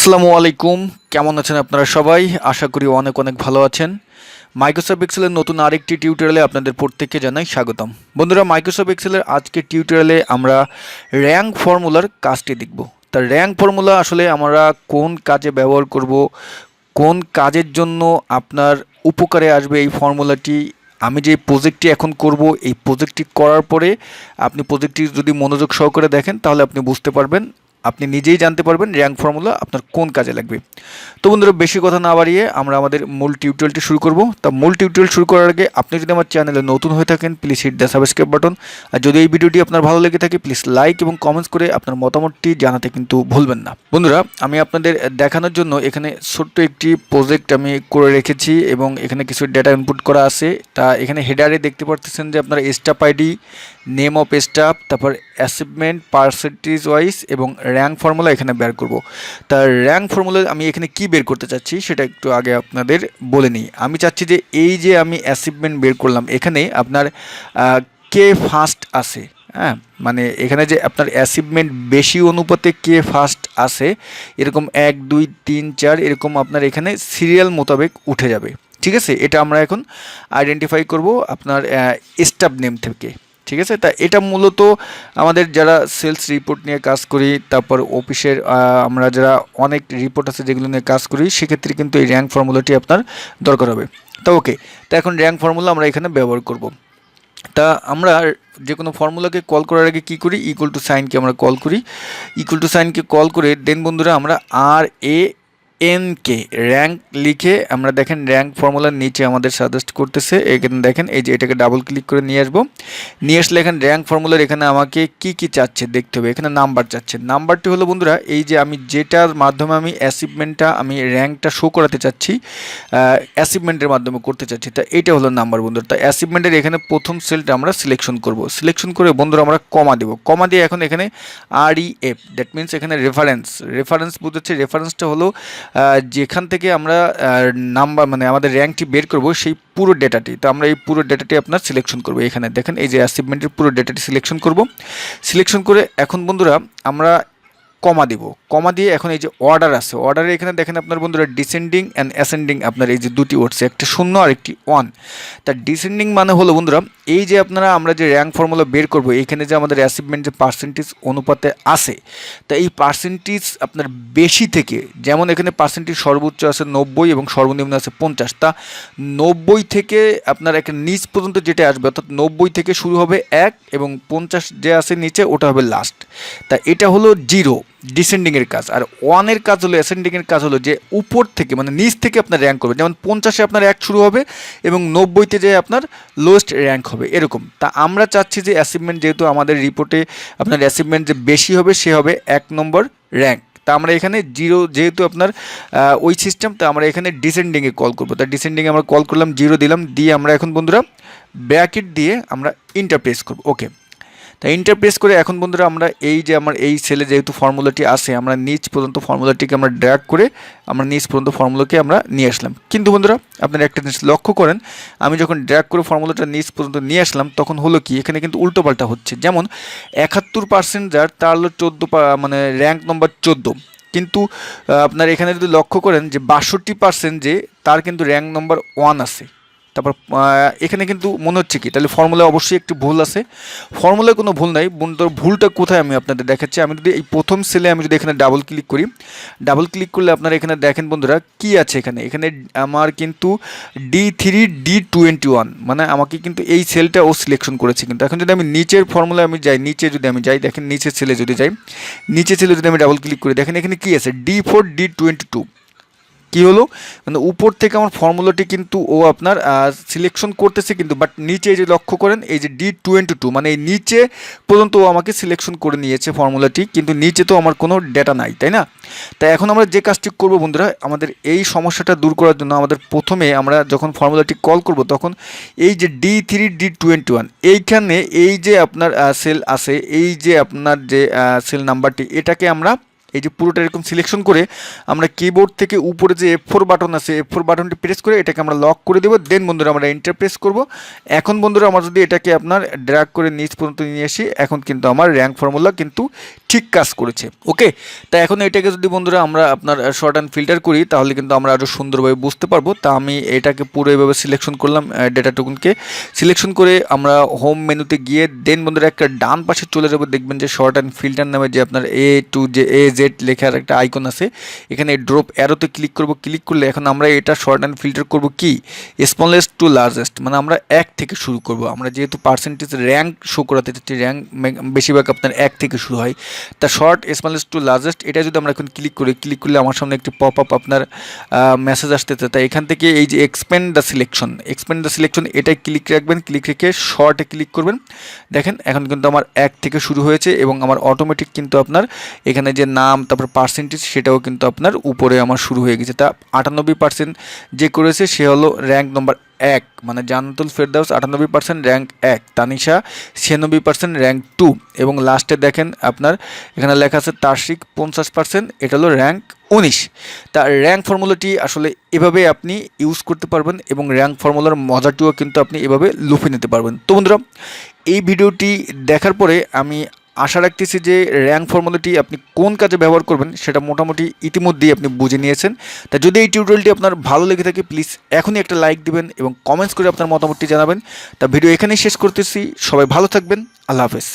আসসালামু আলাইকুম। কেমন আছেন আপনারা সবাই? আশা করি অনেক অনেক ভালো আছেন। মাইক্রোসফট এক্সেলের নতুন আরেকটি টিউটোরিয়ালে আপনাদের প্রত্যেককে জানাই স্বাগতম। বন্ধুরা, মাইক্রোসফট এক্সেলের আজকের টিউটোরিয়ালে আমরা র্যাঙ্ক ফর্মুলার কাজটি দেখব। তা র্যাঙ্ক ফর্মুলা আসলে আমরা কোন কাজে ব্যবহার করব, কোন কাজের জন্য আপনার উপকারে আসবে এই ফর্মুলাটি, আমি যে প্রজেক্টটি এখন করব এই প্রজেক্টটি করার পরে আপনি প্রজেক্টটি যদি মনোযোগ সহকারে দেখেন তাহলে আপনি বুঝতে পারবেন, আপনি নিজেই জানতে পারবেন র্যাঙ্ক ফর্মুলা আপনার কোন কাজে লাগবে। তো বন্ধুরা, বেশি কথা না বাড়িয়ে আমরা আমাদের মূল টিউটোরিয়ালটি শুরু করব। তা মূল টিউটোরিয়াল শুরু করার আগে আপনি যদি আমার চ্যানেলে নতুন হয়ে থাকেন please hit the subscribe button. আর যদি এই ভিডিওটি আপনার ভালো লেগে থাকে প্লিজ লাইক এবং কমেন্টস করে আপনার মতামতটি জানাতে কিন্তু ভুলবেন না। বন্ধুরা, আমি আপনাদের দেখানোর জন্য এখানে ছোট্ট একটি প্রজেক্ট আমি করে রেখেছি এবং এখানে কিছু ডেটা ইনপুট করা আছে। তা এখানে হেডারে দেখতে পাচ্ছেন যে আপনার staff ID, name of staff, তারপর অ্যাচিভমেন্ট পার্সেন্টেজ ওয়াইজ এবং র্যাঙ্ক ফর্মুলা এখানে বের করব। তার র্যাঙ্ক ফর্মুলা আমি এখানে কি বের করতে চাচ্ছি সেটা একটু আগে আপনাদের বলে নিই। আমি চাচ্ছি যে এই যে আমি অ্যাচিভমেন্ট বের করলাম, এখানে আপনার কে ফার্স্ট আছে, হ্যাঁ, মানে এখানে যে আপনার অ্যাচিভমেন্ট বেশি অনুপাতে কে ফার্স্ট আছে এরকম 1 2 3 4 এরকম আপনার এখানে সিরিয়াল মোতাবেক উঠে যাবে। ঠিক আছে, এটা আমরা এখন আইডেন্টিফাই করব আপনার স্টাফ নেম থেকে। ঠিক আছে, তা এটা মূলত আমাদের যারা সেলস রিপোর্ট নিয়ে কাজ করি, তারপর অফিসের আমরা যারা অনেক রিপোর্ট আছে যেগুলো নিয়ে কাজ করি, সেক্ষেত্রে কিন্তু এই র্যাঙ্ক ফর্মুলাটি আপনার দরকার হবে। তা ওকে, তা এখন র্যাঙ্ক ফর্মুলা আমরা এখানে ব্যবহার করব। তা আমরা যে কোনো ফর্মুলাকে কল করার আগে কী করি, ইকুয়াল টু সাইনকে আমরা কল করি। ইকুয়াল টু সাইনকে কল করে দেন বন্ধুরা আমরা RANK র্যাঙ্ক লিখে আমরা দেখেন র্যাঙ্ক ফর্মুলার নিচে আমাদের সাজেস্ট করতেছে। এখানে দেখেন এই যে এটাকে ডাবল ক্লিক করে নিয়ে আসবো। নিয়ে আসলে এখানে র্যাঙ্ক ফর্মুলার এখানে আমাকে কি কি চাচ্ছে দেখতে হবে। এখানে নাম্বার চাচ্ছে। নাম্বারটি হলো বন্ধুরা এই যে আমি যেটার মাধ্যমে আমি অ্যাচিভমেন্টটা আমি র্যাঙ্কটা শো করাতে চাচ্ছি, অ্যাচিভমেন্টের মাধ্যমে করতে চাচ্ছি, তা এটা হলো নাম্বার বন্ধুরা। তা অ্যাচিভমেন্টের এখানে প্রথম সেলটা আমরা সিলেকশন করব। সিলেকশন করে বন্ধুরা আমরা কমা দেবো। কমা দিয়ে এখন এখানে REF, দ্যাট মিনস এখানে রেফারেন্স বুঝাচ্ছে। রেফারেন্সটা হলো যেখান থেকে আমরা নাম্বার মানে আমাদের র্যাঙ্কটি বের করব সেই পুরো ডেটাটি। তো আমরা এই পুরো ডেটাটি আপনার সিলেকশন করব। এখানে দেখেন এই যে অ্যাচিভমেন্টের পুরো ডেটাটি সিলেকশন করব। সিলেকশন করে এখন বন্ধুরা আমরা কমা দিব। কমা দিয়ে এখন এই যে অর্ডার আছে, অর্ডারে এখানে দেখেন আপনার বন্ধুরা ডিসেন্ডিং অ্যান্ড অ্যাসেন্ডিং আপনার এই যে দুটি উঠছে, একটা 0 আর একটি 1। তা ডিসেন্ডিং মানে হলো বন্ধুরা এই যে আপনারা আমরা যে র্যাঙ্ক ফর্মুলা বের করব, এখানে যে আমাদের অ্যাচিভমেন্ট যে পার্সেন্টেজ অনুপাতে আছে, তা এই পার্সেন্টেজ আপনার বেশি থেকে, যেমন এখানে পার্সেন্টেজ সর্বোচ্চ আছে 90 এবং সর্বনিম্ন আছে 50। তা 90 থেকে আপনার একটা নিচ পর্যন্ত যেটা আসবে, অর্থাৎ 90 থেকে শুরু হবে 1 এবং 50 যে আছে নিচে ওটা হবে লাস্ট। তা এটা হলো 0 ডিসেন্ডিংয়ের কাজ। আর 1-এর কাজ হলো, অ্যাসেন্ডিংয়ের কাজ হলো যে উপর থেকে মানে নিচ থেকে আপনার র্যাঙ্ক করবে। যেমন 50-এ আপনার 1 শুরু হবে এবং 90-তে যে আপনার লোয়েস্ট র্যাঙ্ক হবে এরকম। তা আমরা চাচ্ছি যে অ্যাচিভমেন্ট যেহেতু আমাদের রিপোর্টে আপনার অ্যাচিভমেন্ট যে বেশি হবে সে হবে 1 নম্বর র্যাঙ্ক। তা আমরা এখানে 0 যেহেতু আপনার ওই সিস্টেম, তা আমরা এখানে ডিসেন্ডিংয়ে কল করবো। তা ডিসেন্ডিংয়ে আমরা কল করলাম, 0 দিলাম, দিয়ে আমরা এখন বন্ধুরা ব্র্যাকেট দিয়ে আমরা ইন্টার প্রেস করবো। ওকে, তা ইন্টার প্রেস করে এখন বন্ধুরা আমরা এই যে আমার এই সেলে যেহেতু ফর্মুলাটি আছে, আমরা নিচ পর্যন্ত ফর্মুলাটিকে আমরা ড্র্যাগ করে আমরা নিচ পর্যন্ত ফর্মুলাকে আমরা নিয়ে আসলাম। কিন্তু বন্ধুরা আপনারা একটা জিনিস লক্ষ্য করেন, আমি যখন ড্র্যাগ করে ফর্মুলাটা নিচ পর্যন্ত নিয়ে আসলাম তখন হলো কি এখানে কিন্তু উল্টোপাল্টা হচ্ছে। যেমন 71% যার তার হলো 14 মানে র্যাঙ্ক নম্বর 14, কিন্তু আপনার এখানে যদি লক্ষ্য করেন যে 62% যে তার কিন্তু র্যাঙ্ক নম্বর 1 আছে। তারপর এখানে কিন্তু মনে হচ্ছে কি তাহলে ফর্মুলায় অবশ্যই একটু ভুল আছে। ফর্মুলায় কোনো ভুল নাই বন্ধুরা, ভুলটা কোথায় আমি আপনাদের দেখাচ্ছি। আমি যদি এই প্রথম সেলে আমি যদি এখানে ডাবল ক্লিক করি, ডাবল ক্লিক করলে আপনারা এখানে দেখেন বন্ধুরা কি আছে এখানে। এখানে আমার কিন্তু D3 D21 মানে আমাকে কিন্তু এই সেলটা ও সিলেকশন করেছে। কিন্তু এখন যদি আমি নিচের ফর্মুলায় আমি যাই, নিচে যদি আমি যাই দেখেন নিচের সেলে যদি যাই, নিচের সেলে যদি আমি ডাবল ক্লিক করি দেখেন এখানে কি আছে D4 D22। কি হলো মানে উপর থেকে আমার ফর্মুলাটি কিন্তু ও আপনার সিলেকশন করতেছে কিন্তু, বাট নিচে যে লক্ষ্য করেন এই যে D22 মানে এই নিচে পর্যন্ত ও আমাকে সিলেকশন করে নিয়েছে ফর্মুলাটি, কিন্তু নিচে তো আমার কোনো ডেটা নাই, তাই না? তাই এখন আমরা যে কাজটি করব বন্ধুরা, আমাদের এই সমস্যাটা দূর করার জন্য আমাদের প্রথমে আমরা যখন ফর্মুলাটি কল করব তখন এই যে D3 D21 এইখানে এই যে আপনার সেল আছে, এই যে আপনার যে সেল নাম্বারটি এটাকে আমরা এই যে পুরোটা এরকম সিলেকশন করে আমরা কিবোর্ড থেকে উপরে যে F4 বাটন আছে F4 বাটনটি প্রেস করে এটাকে আমরা লক করে দেবো। দেন বন্ধুরা আমরা এন্টার প্রেস করব। এখন বন্ধুরা আমরা যদি এটাকে আপনার ড্র্যাগ করে নিচ পর্যন্ত নিয়ে আসি, এখন কিন্তু আমার র্যাঙ্ক ফর্মুলা কিন্তু ঠিক কাজ করেছে। ওকে, তা এখন এটাকে যদি বন্ধুরা আমরা আপনার শর্ট অ্যান্ড ফিল্টার করি তাহলে কিন্তু আমরা আরও সুন্দরভাবে বুঝতে পারবো। তা আমি এটাকে পুরো এভাবে সিলেকশন করলাম, ডেটা টোকেনকে সিলেকশন করে আমরা হোম মেনুতে গিয়ে দেন বন্ধুরা একটা ডান পাশে চলে যাবো। দেখবেন যে শর্ট অ্যান্ড ফিল্টার নামে যে আপনার A Z লেখার একটা আইকন আছে, এখানে ড্রপ অ্যারোতে ক্লিক করব। ক্লিক করলে এখন আমরা এটা শর্ট অ্যান্ড ফিল্টার করব কি স্মলেস্ট টু লার্জেস্ট, মানে আমরা 1 থেকে শুরু করব। আমরা যেহেতু পার্সেন্টেজ র্যাঙ্ক শো করাতে চাচ্ছি, র্যাঙ্ক বেশিরভাগ আপনার 1 থেকে শুরু হয়, তা শর্ট স্মলেস্ট টু লার্জেস্ট এটা যদি আমরা এখন ক্লিক করি, ক্লিক করলে আমার সামনে একটি পপ আপ আপনার মেসেজ আসতেছে। তাই এখান থেকে এই যে এক্সপেন্ড দ্য সিলেকশন এটাই ক্লিক রাখবেন। ক্লিক রেখে শর্টে ক্লিক করবেন। দেখেন এখন কিন্তু আমার 1 থেকে শুরু হয়েছে এবং আমার অটোমেটিক কিন্তু আপনার এখানে যে নাম তারপর পার্সেন্টেজ সেটাও কিন্তু আপনার উপরে আমার শুরু হয়ে গেছে। তা 98% যে করেছে সে হলো র্যাঙ্ক নম্বর 1, মানে জান্নাতুল ফেরদাউস 98% র্যাঙ্ক 1, তানিশা 96% র্যাঙ্ক 2 এবং লাস্টে দেখেন আপনার এখানে লেখা আছে তার্শিক 50%, এটা হলো র্যাঙ্ক 19। তা র্যাঙ্ক ফর্মুলাটি আসলে এভাবে আপনি ইউজ করতে পারবেন এবং র্যাঙ্ক ফর্মুলার মজাটিও কিন্তু আপনি এভাবে লুফে নিতে পারবেন। তো বন্ধুরা এই ভিডিওটি দেখার পরে আমি আশা রাখতেছি যে র্যাঙ্ক ফর্মুলাটি আপনি কোন কাজে ব্যবহার করবেন সেটা মোটামুটি ইতিমধ্যেই আপনি বুঝে নিয়েছেন। তা যদি এই টিউটোরিয়ালটি আপনার ভালো লেগে থাকে প্লিজ এখনই একটা লাইক দিবেন এবং কমেন্টস করে আপনার মতামতটি জানাবেন। তা ভিডিও এখানেই শেষ করতেছি, সবাই ভালো থাকবেন, আল্লাহ হাফেজ।